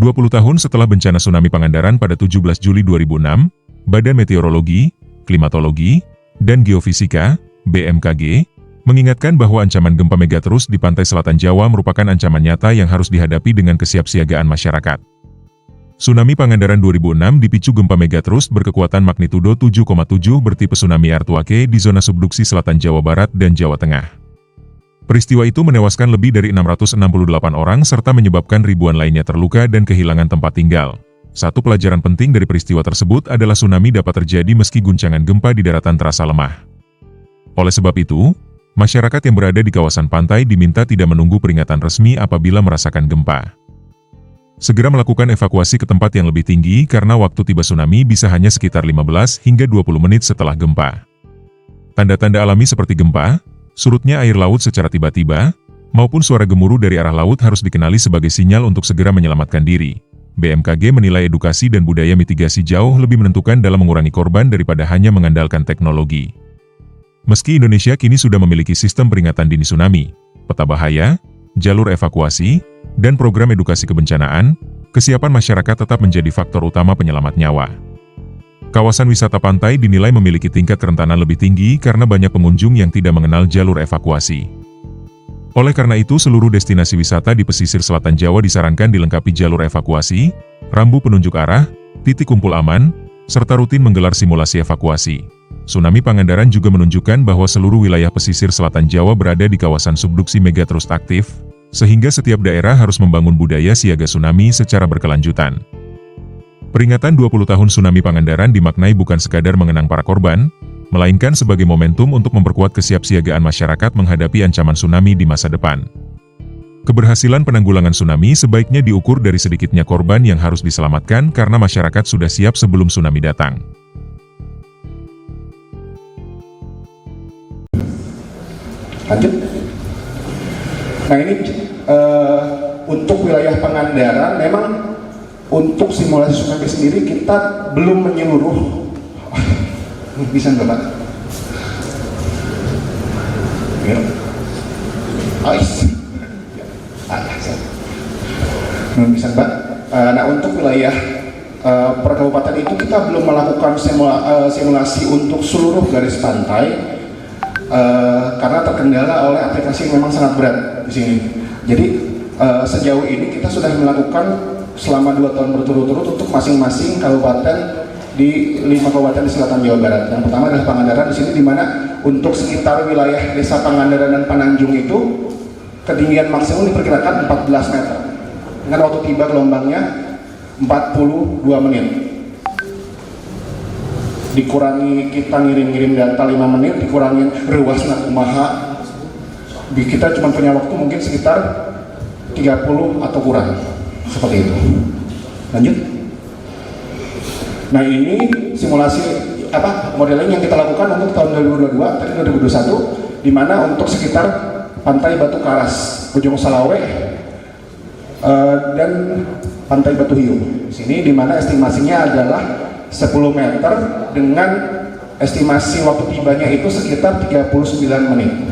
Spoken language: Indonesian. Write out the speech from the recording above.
20 tahun setelah bencana tsunami Pangandaran pada 17 Juli 2006, Badan Meteorologi, Klimatologi, dan Geofisika, BMKG, mengingatkan bahwa ancaman gempa megatrus di pantai selatan Jawa merupakan ancaman nyata yang harus dihadapi dengan kesiapsiagaan masyarakat. Tsunami Pangandaran 2006 dipicu gempa megatrus berkekuatan magnitudo 7,7 bertipe tsunami Artuake di zona subduksi selatan Jawa Barat dan Jawa Tengah. Peristiwa itu menewaskan lebih dari 668 orang serta menyebabkan ribuan lainnya terluka dan kehilangan tempat tinggal. Satu pelajaran penting dari peristiwa tersebut adalah tsunami dapat terjadi meski guncangan gempa di daratan terasa lemah. Oleh sebab itu, masyarakat yang berada di kawasan pantai diminta tidak menunggu peringatan resmi apabila merasakan gempa. Segera melakukan evakuasi ke tempat yang lebih tinggi karena waktu tiba tsunami bisa hanya sekitar 15 hingga 20 menit setelah gempa. Tanda-tanda alami seperti gempa, surutnya air laut secara tiba-tiba, maupun suara gemuruh dari arah laut harus dikenali sebagai sinyal untuk segera menyelamatkan diri. BMKG menilai edukasi dan budaya mitigasi jauh lebih menentukan dalam mengurangi korban daripada hanya mengandalkan teknologi. Meski Indonesia kini sudah memiliki sistem peringatan dini tsunami, peta bahaya, jalur evakuasi, dan program edukasi kebencanaan, kesiapan masyarakat tetap menjadi faktor utama penyelamat nyawa. Kawasan wisata pantai dinilai memiliki tingkat kerentanan lebih tinggi karena banyak pengunjung yang tidak mengenal jalur evakuasi. Oleh karena itu, seluruh destinasi wisata di pesisir selatan Jawa disarankan dilengkapi jalur evakuasi, rambu penunjuk arah, titik kumpul aman, serta rutin menggelar simulasi evakuasi. Tsunami Pangandaran juga menunjukkan bahwa seluruh wilayah pesisir selatan Jawa berada di kawasan subduksi megatrust aktif, sehingga setiap daerah harus membangun budaya siaga tsunami secara berkelanjutan. Peringatan 20 tahun Tsunami Pangandaran dimaknai bukan sekadar mengenang para korban, melainkan sebagai momentum untuk memperkuat kesiapsiagaan masyarakat menghadapi ancaman tsunami di masa depan. Keberhasilan penanggulangan tsunami sebaiknya diukur dari sedikitnya korban yang harus diselamatkan karena masyarakat sudah siap sebelum tsunami datang. Lanjut. Nah ini untuk wilayah Pangandaran memang untuk simulasi tsunami sendiri kita belum menyeluruh. Bisa nggak Pak? Ya. Belum bisa Pak. Nah untuk wilayah per kabupaten itu kita belum melakukan simulasi untuk seluruh garis pantai. Karena terkendala oleh aplikasi yang memang sangat berat di sini. Jadi sejauh ini kita sudah melakukan selama 2 tahun berturut-turut untuk masing-masing kabupaten di 5 kabupaten di selatan Jawa Barat. Yang pertama adalah Pangandaran di sini, di mana untuk sekitar wilayah desa Pangandaran dan Pananjung itu ketinggian maksimum diperkirakan 14 meter dengan waktu tiba gelombangnya 42 menit. Dikurangi kita ngirim-ngirim data 5 menit, dikurangi ruasna kumaha, kita cuma punya waktu mungkin sekitar 30 atau kurang, seperti itu. Lanjut. Nah ini simulasi modeling yang kita lakukan untuk tahun 2022, tadi 2021, di mana untuk sekitar pantai Batu Karas, Ujung Salawe, dan pantai Batu Hiu. Di sini di mana estimasinya adalah 10 meter dengan estimasi waktu tibanya itu sekitar 39 menit.